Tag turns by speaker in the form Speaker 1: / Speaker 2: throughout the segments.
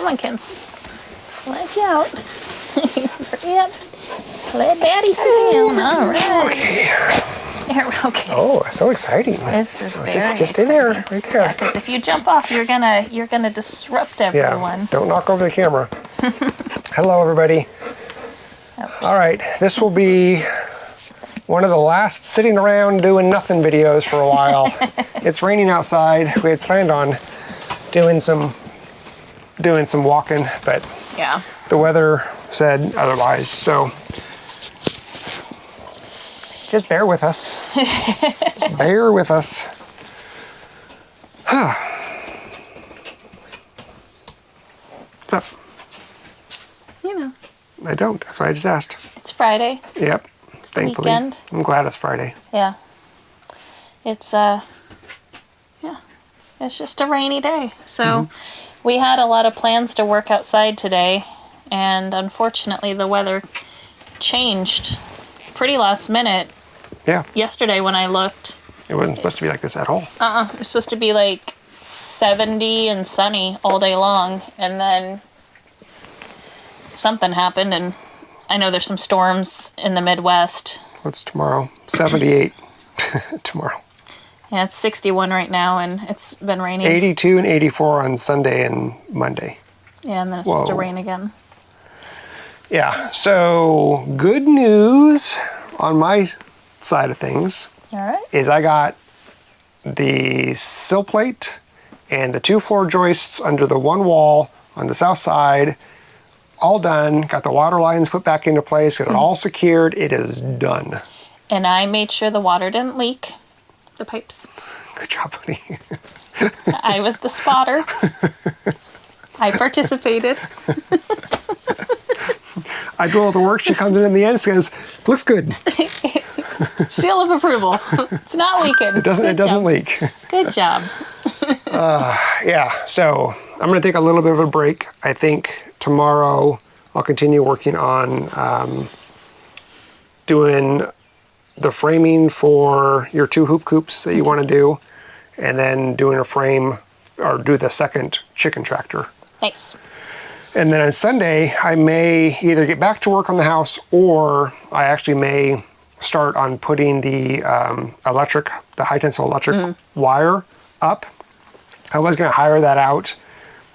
Speaker 1: Come on, kids. Let you out. Hurry up. Let Daddy sit down. All right.
Speaker 2: Okay.
Speaker 1: Okay.
Speaker 2: Oh, so exciting.
Speaker 1: This is very
Speaker 2: just stay there, right there.
Speaker 1: Yeah, because if you jump off, you're gonna disrupt everyone.
Speaker 2: Yeah, don't knock over the camera. Hello, everybody.
Speaker 1: Oh.
Speaker 2: All right, this will be one of the last sitting around doing nothing videos for a while. It's raining outside. We had planned on doing some walking, but
Speaker 1: Yeah.
Speaker 2: the weather said otherwise. So just bear with us. Just bear with us. What's up?
Speaker 1: You know.
Speaker 2: I don't. That's why I just asked.
Speaker 1: It's Friday.
Speaker 2: Yep.
Speaker 1: It's the weekend.
Speaker 2: I'm glad it's Friday.
Speaker 1: Yeah. It's yeah. It's just a rainy day. So we had a lot of plans to work outside today, and unfortunately the weather changed pretty last minute.
Speaker 2: Yeah.
Speaker 1: Yesterday when I looked,
Speaker 2: It wasn't supposed to be like this at all.
Speaker 1: it was supposed to be like 70 and sunny all day long, and then something happened, and I know there's some storms in the Midwest.
Speaker 2: What's tomorrow? 78 tomorrow.
Speaker 1: Yeah, it's 61 right now, and it's been raining.
Speaker 2: 82 and 84 on Sunday and Monday.
Speaker 1: Yeah, and then it's supposed to
Speaker 2: Whoa.
Speaker 1: rain again.
Speaker 2: Yeah, so good news on my side of things
Speaker 1: All right.
Speaker 2: is I got the sill plate and the 2 floor joists under the one wall on the south side all done. Got the water lines put back into place, got it all secured. It is done.
Speaker 1: And I made sure the water didn't leak the pipes.
Speaker 2: Good job, buddy.
Speaker 1: I was the spotter. I participated.
Speaker 2: I do all the work. She comes in the end and says, looks good.
Speaker 1: Seal of approval. It's not leaking.
Speaker 2: It doesn't leak.
Speaker 1: Good job.
Speaker 2: Yeah, so I'm going to take a little bit of a break. I think tomorrow I'll continue working on doing the framing for your 2 hoop coops that you want to do, and then doing a frame or do the second chicken tractor.
Speaker 1: Nice.
Speaker 2: And then on Sunday, I may either get back to work on the house, or I actually may start on putting the the high tensile electric wire up. I was going to hire that out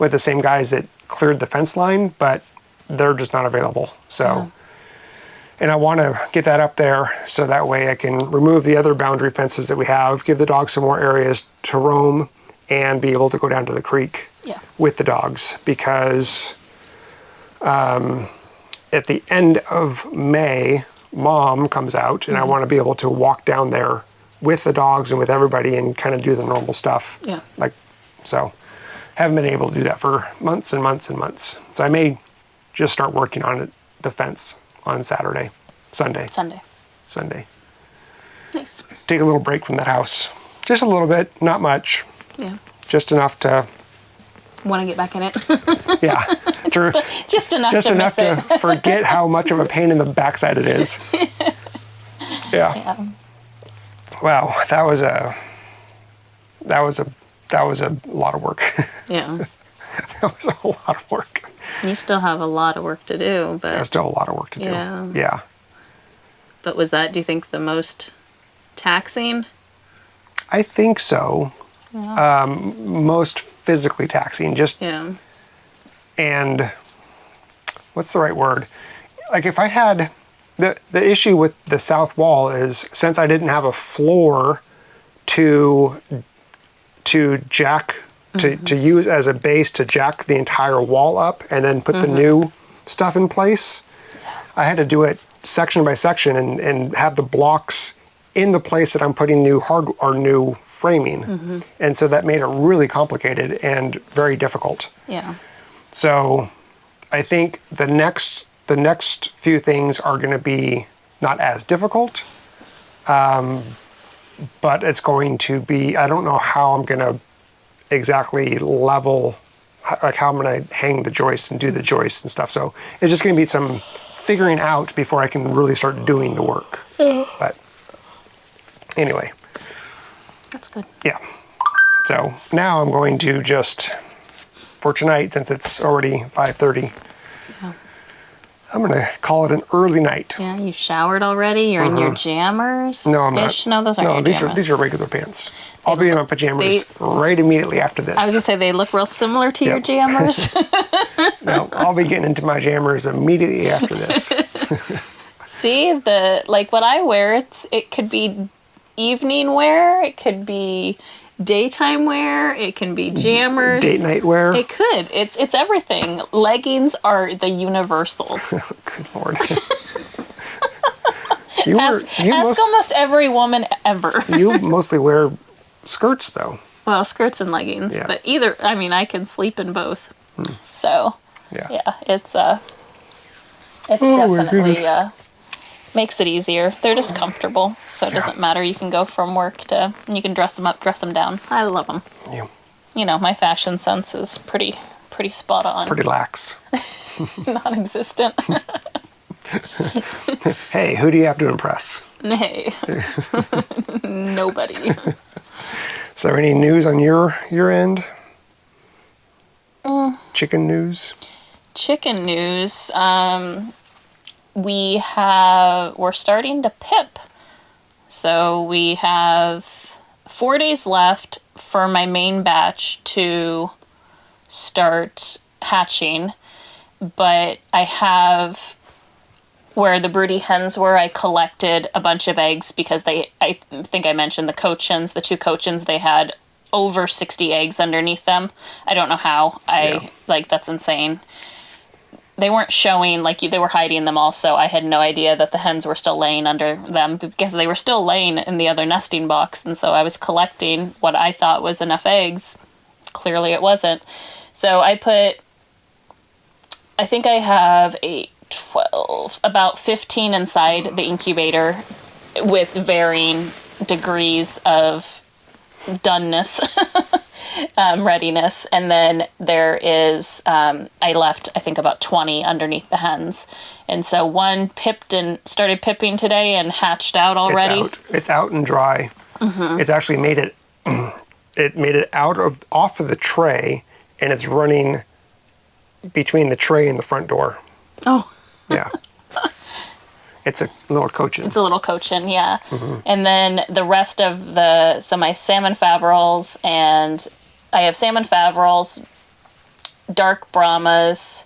Speaker 2: with the same guys that cleared the fence line, but they're just not available. So, and I want to get that up there so that way I can remove the other boundary fences that we have, give the dogs some more areas to roam, and be able to go down to the creek with the dogs, because at the end of May, Mom comes out, and I want to be able to walk down there with the dogs and with everybody and kind of do the normal stuff.
Speaker 1: Yeah.
Speaker 2: Like, so haven't been able to do that for months and months and months. So I may just start working on it, the fence on Sunday.
Speaker 1: Nice.
Speaker 2: Take a little break from that house. Just a little bit, not much.
Speaker 1: Yeah.
Speaker 2: Just enough to,
Speaker 1: Want to get back in it?
Speaker 2: yeah.
Speaker 1: Just enough
Speaker 2: Just
Speaker 1: to
Speaker 2: enough
Speaker 1: miss
Speaker 2: to forget how much of a pain in the backside it is. Yeah. Wow, that was a lot of work.
Speaker 1: Yeah.
Speaker 2: That was a lot of work.
Speaker 1: You still have a lot of work to do, but
Speaker 2: There's still a lot of work to do.
Speaker 1: Yeah.
Speaker 2: Yeah.
Speaker 1: But was that, do you think, the most taxing?
Speaker 2: I think so.
Speaker 1: Yeah.
Speaker 2: Most physically taxing. Just
Speaker 1: Yeah.
Speaker 2: and what's the right word? Like if I had the issue with the south wall is, since I didn't have a floor to jack to use as a base to jack the entire wall up and then put the new stuff in place, I had to do it section by section and have the blocks in the place that I'm putting new framing. And so that made it really complicated and very difficult.
Speaker 1: Yeah.
Speaker 2: So I think the next few things are going to be not as difficult, but it's going to be, I don't know how I'm going to exactly level, like how I'm going to hang the joists and do the joists and stuff. So it's just going to be some figuring out before I can really start doing the work. But anyway.
Speaker 1: That's good.
Speaker 2: Yeah. So now I'm going to just for tonight, since it's already 5:30.
Speaker 1: Yeah.
Speaker 2: I'm going to call it an early night.
Speaker 1: Yeah, you showered already? You're in your jammers?
Speaker 2: No, I'm not.
Speaker 1: No, those aren't your
Speaker 2: these
Speaker 1: jammers.
Speaker 2: are regular pants. I'll be in my pajamas right immediately after this.
Speaker 1: I was going to say, they look real similar to your jammers.
Speaker 2: No, I'll be getting into my jammers immediately after this.
Speaker 1: See, what I wear, it could be evening wear, it could be daytime wear, it can be jammers.
Speaker 2: Date night wear.
Speaker 1: It could. It's everything. Leggings are the universal.
Speaker 2: Good Lord.
Speaker 1: Ask almost every woman ever.
Speaker 2: You mostly wear skirts, though.
Speaker 1: Well, skirts and leggings,
Speaker 2: Yeah.
Speaker 1: but I can sleep in both. So,
Speaker 2: Yeah.
Speaker 1: it's definitely makes it easier. They're just comfortable, so it doesn't matter. You can go from work you can dress them up, dress them down. I love them.
Speaker 2: Yeah.
Speaker 1: My fashion sense is pretty spot on.
Speaker 2: Pretty lax.
Speaker 1: Non-existent.
Speaker 2: Hey, who do you have to impress?
Speaker 1: Hey. Nobody.
Speaker 2: So any news on your end? Chicken news?
Speaker 1: Chicken news. We're starting to pip. So we have 4 days left for my main batch to start hatching. But I have, where the broody hens were, I collected a bunch of eggs because I think I mentioned the two cochins, they had over 60 eggs underneath them. I don't know how. That's insane. They weren't showing, they were hiding them also. I had no idea that the hens were still laying under them because they were still laying in the other nesting box. And so I was collecting what I thought was enough eggs. Clearly it wasn't. So I think I have 8, 12, about 15 inside the incubator with varying degrees of doneness. Readiness, and then there is I left I think about 20 underneath the hens, and so one pipped and started pipping today and hatched out already.
Speaker 2: It's out and dry. It's actually made it off of the tray, and it's running between the tray and the front door.
Speaker 1: Oh.
Speaker 2: Yeah. It's a little cochin.
Speaker 1: It's a little cochin, yeah. And then the rest of my salmon favreals, and I have salmon favreals, dark Brahmas,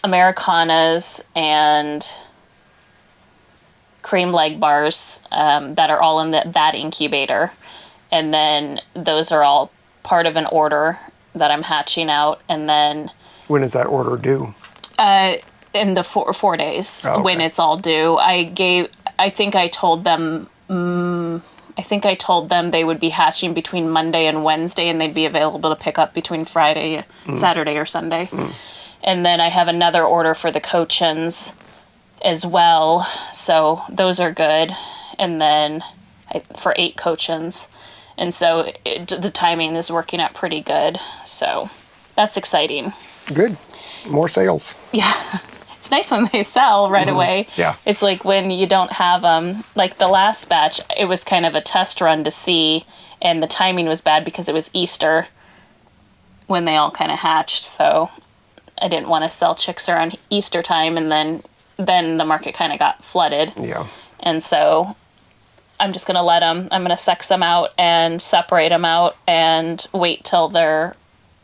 Speaker 1: Americanas, and cream leg bars that are all in that incubator. And then those are all part of an order that I'm hatching out. And then...
Speaker 2: When is that order due?
Speaker 1: In the 4 days,
Speaker 2: okay.
Speaker 1: When it's all due. I think I told them they would be hatching between Monday and Wednesday, and they'd be available to pick up between Friday, Saturday, or Sunday. And then I have another order for the cochins as well, so those are good. And then for 8 cochins, and so the timing is working out pretty good. So that's exciting.
Speaker 2: Good, more sales.
Speaker 1: Yeah. It's nice when they sell right away.
Speaker 2: Yeah.
Speaker 1: It's like when you don't have them. Like the last batch, it was kind of a test run to see, and the timing was bad because it was Easter when they all kind of hatched. So I didn't want to sell chicks around Easter time, and then the market kind of got flooded.
Speaker 2: Yeah.
Speaker 1: And so I'm just going to I'm going to sex them out and separate them out and wait till they're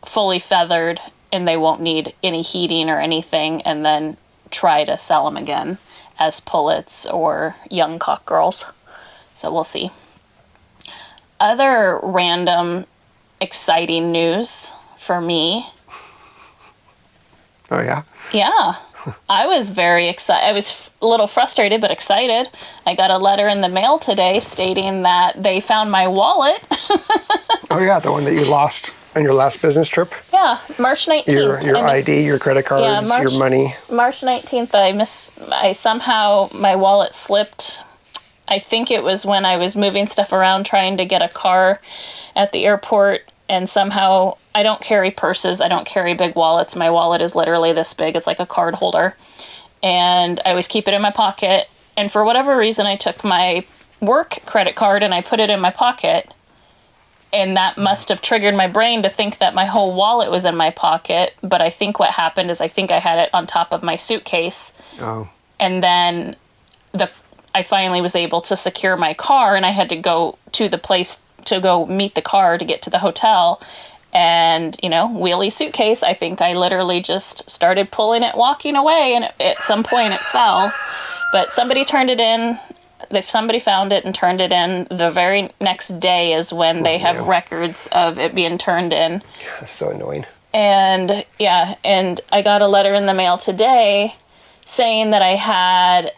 Speaker 1: fully feathered and they won't need any heating or anything, and then try to sell them again as pullets or young cock girls. So we'll see. Other random exciting news for me.
Speaker 2: Oh, yeah?
Speaker 1: Yeah. I was very excited. I was a little frustrated, but excited. I got a letter in the mail today stating that they found my wallet.
Speaker 2: Oh, yeah, the one that you lost on your last business trip?
Speaker 1: Yeah, March 19th.
Speaker 2: Your ID, your credit cards, your money.
Speaker 1: March 19th, my wallet slipped. I think it was when I was moving stuff around trying to get a car at the airport, and somehow I don't carry purses. I don't carry big wallets. My wallet is literally this big. It's like a card holder. And I always keep it in my pocket. And for whatever reason, I took my work credit card and I put it in my pocket. And that must have triggered my brain to think that my whole wallet was in my pocket. But I think what happened is I think I had it on top of my suitcase.
Speaker 2: Oh.
Speaker 1: And then I finally was able to secure my car, and I had to go to the place to go meet the car to get to the hotel. And, wheelie suitcase, I think I literally just started pulling it, walking away, and at some point it fell. But somebody turned it in. If somebody found it and turned it in, the very next day is when they have records of it being turned in.
Speaker 2: That's so annoying.
Speaker 1: And and I got a letter in the mail today saying that I had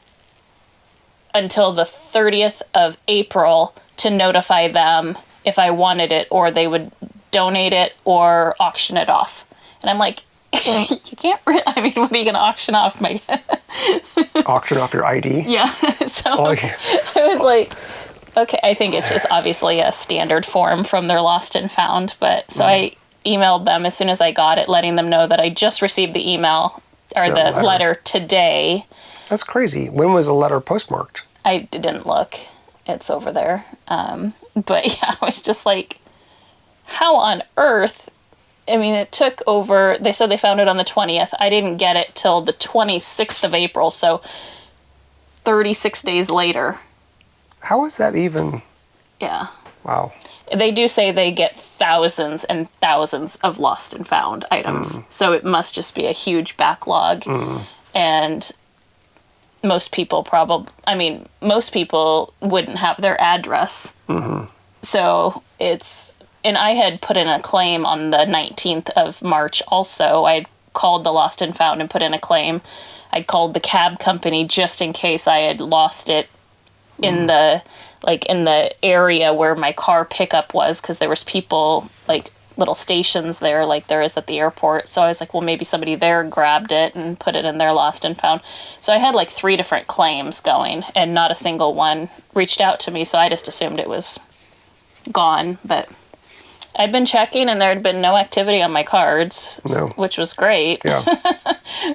Speaker 1: until the 30th of April to notify them if I wanted it, or they would donate it or auction it off. And I'm like, you can't, what are you going to auction off my...
Speaker 2: Auction off your ID?
Speaker 1: Yeah. So I was like, okay, I think it's just obviously a standard form from their lost and found. But so I emailed them as soon as I got it, letting them know that I just received the email or the letter today.
Speaker 2: That's crazy. When was the letter postmarked?
Speaker 1: I didn't look. It's over there. But yeah, I was just like, how on earth? I mean, it took over, they said they found it on the 20th. I didn't get it till the 26th of April, so 36 days later.
Speaker 2: How is that even?
Speaker 1: Yeah.
Speaker 2: Wow.
Speaker 1: They do say they get thousands and thousands of lost and found items. So it must just be a huge backlog. And most people most people wouldn't have their address. So and I had put in a claim on the 19th of March also. I called the lost and found and put in a claim. I'd called the cab company just in case I had lost it in the area where my car pickup was, because there was people, little stations there like there is at the airport. So I was like, well, maybe somebody there grabbed it and put it in their lost and found. So I had 3 different claims going, and not a single one reached out to me. So I just assumed it was gone. But I'd been checking, and there had been no activity on my cards, which was great. Yeah.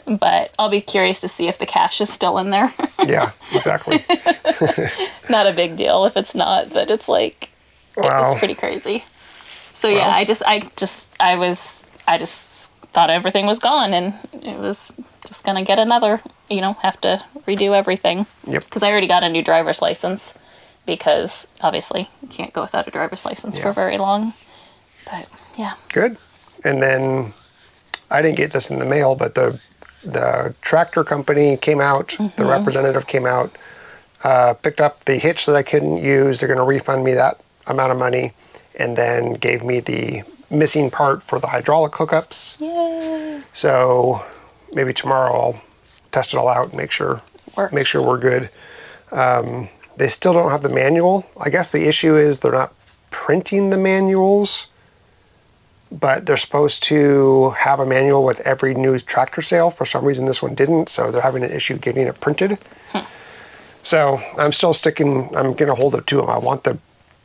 Speaker 1: But I'll be curious to see if the cash is still in there.
Speaker 2: Yeah, exactly.
Speaker 1: Not a big deal if it's not, but it's wow. It was pretty crazy. So yeah, I just thought everything was gone, and it was just gonna get another, have to redo everything.
Speaker 2: Yep.
Speaker 1: Because I already got a new driver's license, because obviously you can't go without a driver's license for very long. But yeah. Good.
Speaker 2: And then I didn't get this in the mail, but the tractor company came out, the representative came out, picked up the hitch that I couldn't use. They're going to refund me that amount of money, and then gave me the missing part for the hydraulic hookups.
Speaker 1: Yay.
Speaker 2: So maybe tomorrow I'll test it all out and make sure we're good. They still don't have the manual. I guess the issue is they're not printing the manuals, but they're supposed to have a manual with every new tractor sale. For some reason, this one didn't, so they're having an issue getting it printed. So I'm still I'm going to hold it to them. I want the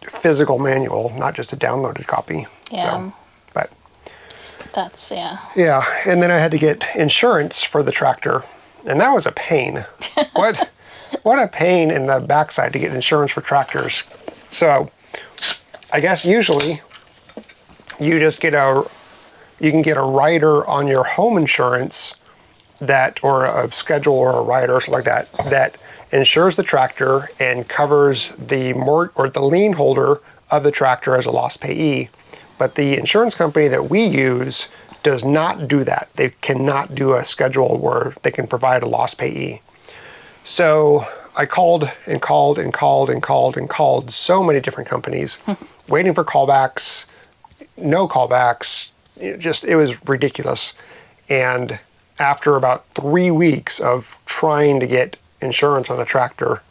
Speaker 2: physical manual, not just a downloaded copy.
Speaker 1: Yeah.
Speaker 2: So, but
Speaker 1: that's, yeah.
Speaker 2: Yeah, and then I had to get insurance for the tractor, and that was a pain. What a pain in the backside to get insurance for tractors. So I guess usually you just you can get a rider on your home insurance or a schedule or a rider or something like that insures the tractor and covers the lien holder of the tractor as a lost payee. But the insurance company that we use does not do that. They cannot do a schedule where they can provide a lost payee. So I called and called and called and called and called so many different companies, waiting for callbacks, no callbacks. It was ridiculous. And after about 3 weeks of trying to get insurance on the tractor,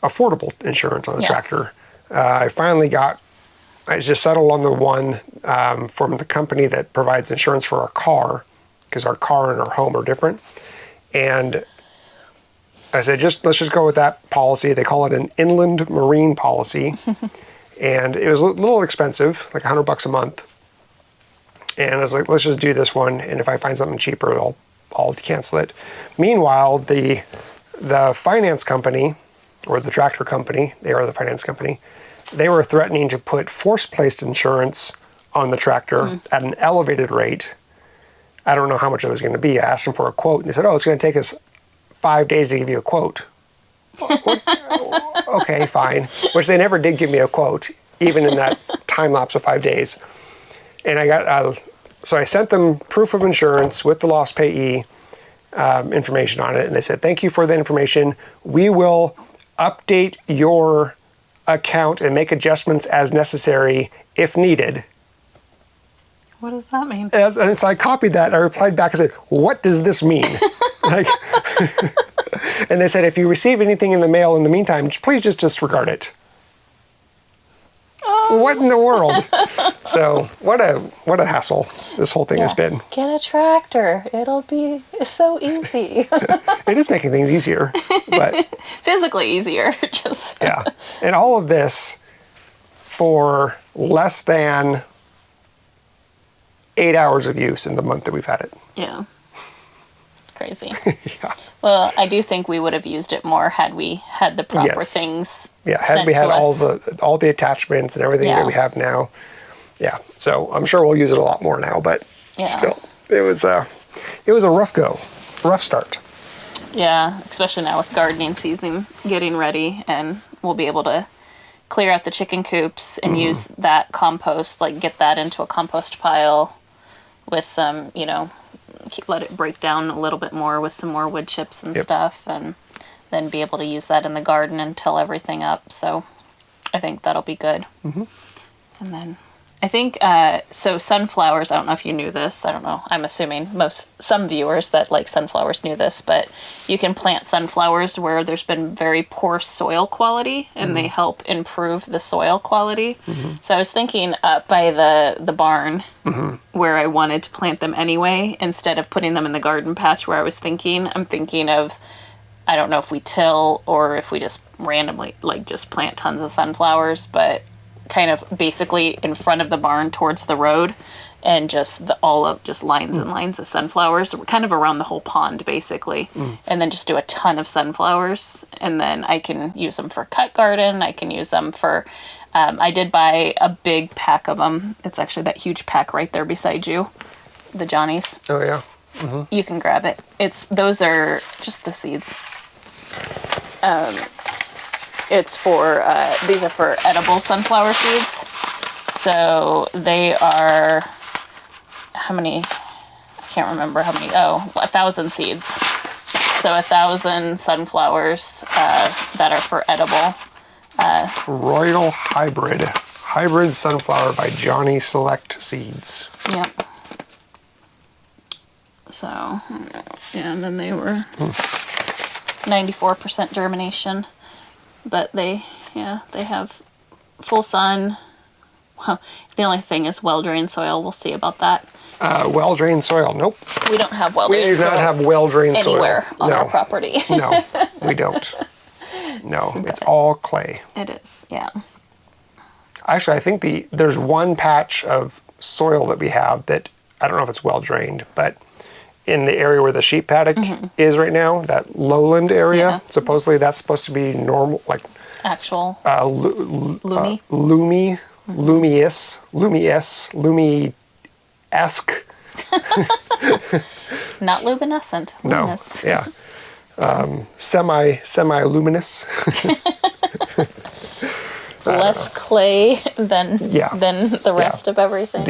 Speaker 2: affordable insurance on the tractor, I just settled on the one from the company that provides insurance for our car, because our car and our home are different. And I said, let's just go with that policy. They call it an inland marine policy. And it was a little expensive, like $100 a month. And I was like, let's just do this one. And if I find something cheaper, I'll cancel it. Meanwhile, the finance company, or the tractor company, they are the finance company, they were threatening to put force-placed insurance on the tractor at an elevated rate. I don't know how much it was going to be. I asked them for a quote, and they said, "Oh, it's going to take us 5 days to give you a quote." Okay, fine. Which they never did give me a quote, even in that time lapse of 5 days. And I got, so I sent them proof of insurance with the lost payee information on it, and they said, "Thank you for the information. We will update your account and make adjustments as necessary if needed."
Speaker 1: What does that mean?
Speaker 2: And so I copied that, and I replied back and said, "What does this mean?" Like, and they said, "If you receive anything in the mail in the meantime, please just disregard it." Oh. What in the world? So what a hassle this whole thing has been.
Speaker 1: Get a tractor. It'll be so easy.
Speaker 2: It is making things easier, but
Speaker 1: physically easier. Just
Speaker 2: yeah. And all of this for less than 8 hours of use in the month that we've had it.
Speaker 1: Yeah. Crazy.
Speaker 2: Yeah.
Speaker 1: Well, I do think we would have used it more had we had the proper things.
Speaker 2: Yeah, had we had all the attachments and everything that we have now. Yeah. So I'm sure we'll use it a lot more now, but still, it was a rough start.
Speaker 1: Yeah, especially now with gardening season getting ready, and we'll be able to clear out the chicken coops and use that compost, like get that into a compost pile with some, let it break down a little bit more with some more wood chips and stuff, and then be able to use that in the garden and till everything up. So I think that'll be good. And then I think, so sunflowers, I don't know if you knew this. I don't know. I'm assuming some viewers that like sunflowers knew this, but you can plant sunflowers where there's been very poor soil quality, and they help improve the soil quality. So I was thinking up by the barn where I wanted to plant them anyway, instead of putting them in the garden patch where I'm thinking of, I don't know if we till or if we just randomly just plant tons of sunflowers, but kind of basically in front of the barn towards the road, and just lines and lines of sunflowers kind of around the whole pond basically, and then just do a ton of sunflowers, and then I can use them for cut garden. I can use them for I did buy a big pack of them. It's actually that huge pack right there beside you, the Johnny's.
Speaker 2: Oh yeah.
Speaker 1: You can grab it. Those are just the seeds. It's for, these are for edible sunflower seeds. So they are, how many? I can't remember how many. 1,000 seeds. So 1,000 sunflowers that are for edible.
Speaker 2: Royal Hybrid Sunflower by Johnny Select Seeds.
Speaker 1: Yep. So, and then they were 94% germination. But they have full sun. Well, the only thing is well-drained soil. We'll see about that.
Speaker 2: Well-drained soil. Nope.
Speaker 1: We don't have well-drained soil.
Speaker 2: We do not have well-drained soil.
Speaker 1: Anywhere on our property.
Speaker 2: No, we don't. No, it's all clay.
Speaker 1: It is, yeah.
Speaker 2: Actually, I think there's one patch of soil that we have that, I don't know if it's well-drained, but in the area where the sheep paddock is right now, that lowland area, supposedly that's supposed to be normal, like
Speaker 1: actual
Speaker 2: lumi-esque,
Speaker 1: not luminescent. Luminous.
Speaker 2: No, yeah, semi-luminous.
Speaker 1: Less clay than the rest of everything.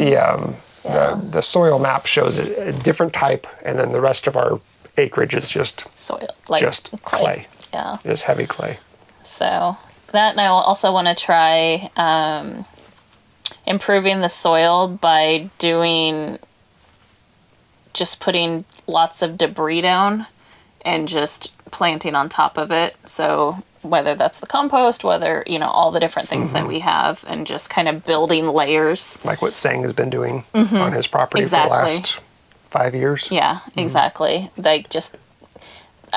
Speaker 2: The soil map shows a different type, and then the rest of our acreage is just
Speaker 1: soil,
Speaker 2: just clay.
Speaker 1: Yeah,
Speaker 2: just heavy clay.
Speaker 1: So that, and I also want to try improving the soil by putting lots of debris down and just planting on top of it. So whether that's the compost, whether, all the different things that we have, and just kind of building layers.
Speaker 2: Like what Sang has been doing on his property for the last 5 years.
Speaker 1: Yeah, exactly. I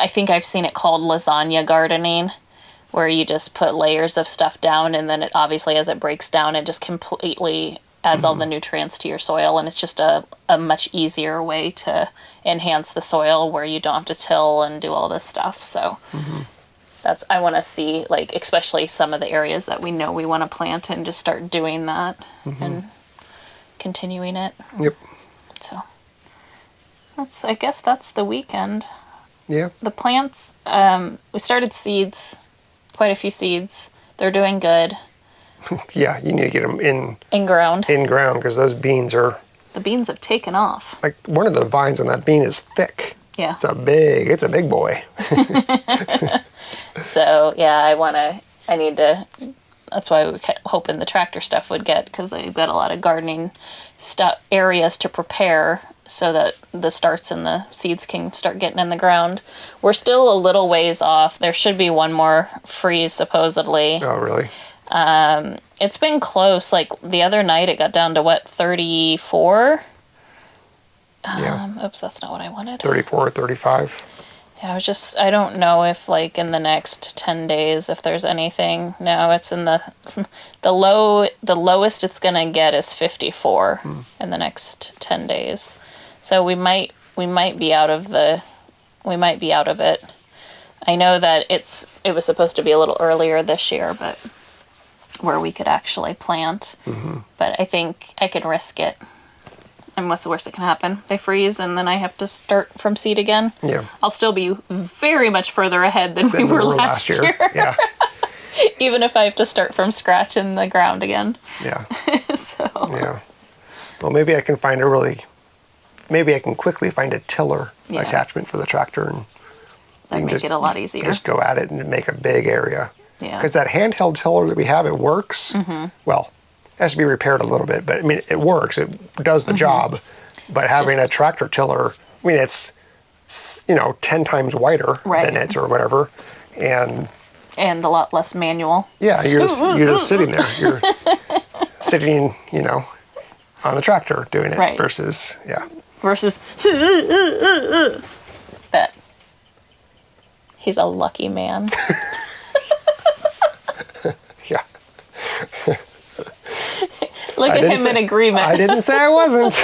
Speaker 1: think I've seen it called lasagna gardening, where you just put layers of stuff down, and then it obviously, as it breaks down, it just completely adds all the nutrients to your soil, and it's just a much easier way to enhance the soil where you don't have to till and do all this stuff. So I want to see, like, especially some of the areas that we know we want to plant and just start doing that and continuing it.
Speaker 2: Yep.
Speaker 1: So I guess that's the weekend.
Speaker 2: Yeah.
Speaker 1: The plants, we started seeds, quite a few seeds. They're doing good.
Speaker 2: Yeah, you need to get them
Speaker 1: In ground.
Speaker 2: in ground because those beans are,
Speaker 1: The beans have taken off.
Speaker 2: like, one of the vines on that bean is thick.
Speaker 1: Yeah.
Speaker 2: It's a big boy.
Speaker 1: So, yeah, that's why we kept hoping the tractor stuff would get, because they've got a lot of gardening stuff, areas to prepare so that the starts and the seeds can start getting in the ground. We're still a little ways off. There should be one more freeze, supposedly.
Speaker 2: Oh, really?
Speaker 1: It's been close. Like, the other night it got down to, what, 34?
Speaker 2: Yeah.
Speaker 1: Oops, that's not what I wanted.
Speaker 2: 34, 35.
Speaker 1: Yeah, I don't know if, like, in the next 10 days, if there's anything. No, it's in the lowest it's gonna get is 54 in the next 10 days. So we might be out of it. I know that it was supposed to be a little earlier this year, but where we could actually plant. But I think I can risk it. And what's the worst that can happen? They freeze, and then I have to start from seed again.
Speaker 2: Yeah.
Speaker 1: I'll still be very much further ahead than we were last year.
Speaker 2: Yeah.
Speaker 1: Even if I have to start from scratch in the ground again.
Speaker 2: Yeah.
Speaker 1: So.
Speaker 2: Yeah. Well, maybe I can quickly find a tiller attachment for the tractor, and
Speaker 1: That'd make it a lot easier.
Speaker 2: just go at it and make a big area.
Speaker 1: Yeah.
Speaker 2: Because that handheld tiller that we have, it works. Well, it has to be repaired a little bit, but I mean, it works. It does the job. But having a tractor tiller, I mean, it's 10 times wider than it or whatever, and
Speaker 1: a lot less manual.
Speaker 2: yeah, you're just sitting there. You're sitting, on the tractor doing it versus
Speaker 1: that. He's a lucky man.
Speaker 2: Yeah.
Speaker 1: Look at him in agreement.
Speaker 2: I didn't say I wasn't.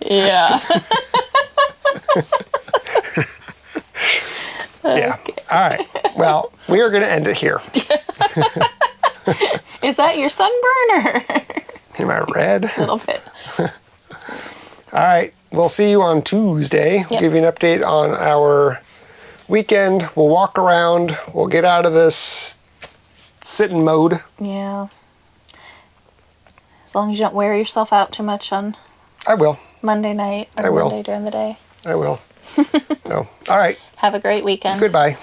Speaker 1: Yeah.
Speaker 2: Yeah. All right. Well, we are going to end it here.
Speaker 1: Is that your sunburn or?
Speaker 2: Am I red?
Speaker 1: A little bit.
Speaker 2: All right. We'll see you on Tuesday. We'll give you an update on our weekend. We'll walk around. We'll get out of this sitting mode.
Speaker 1: Yeah. As long as you don't wear yourself out too much on
Speaker 2: I will.
Speaker 1: Monday night or Monday during the day.
Speaker 2: I will. No. All right.
Speaker 1: Have a great weekend.
Speaker 2: Goodbye.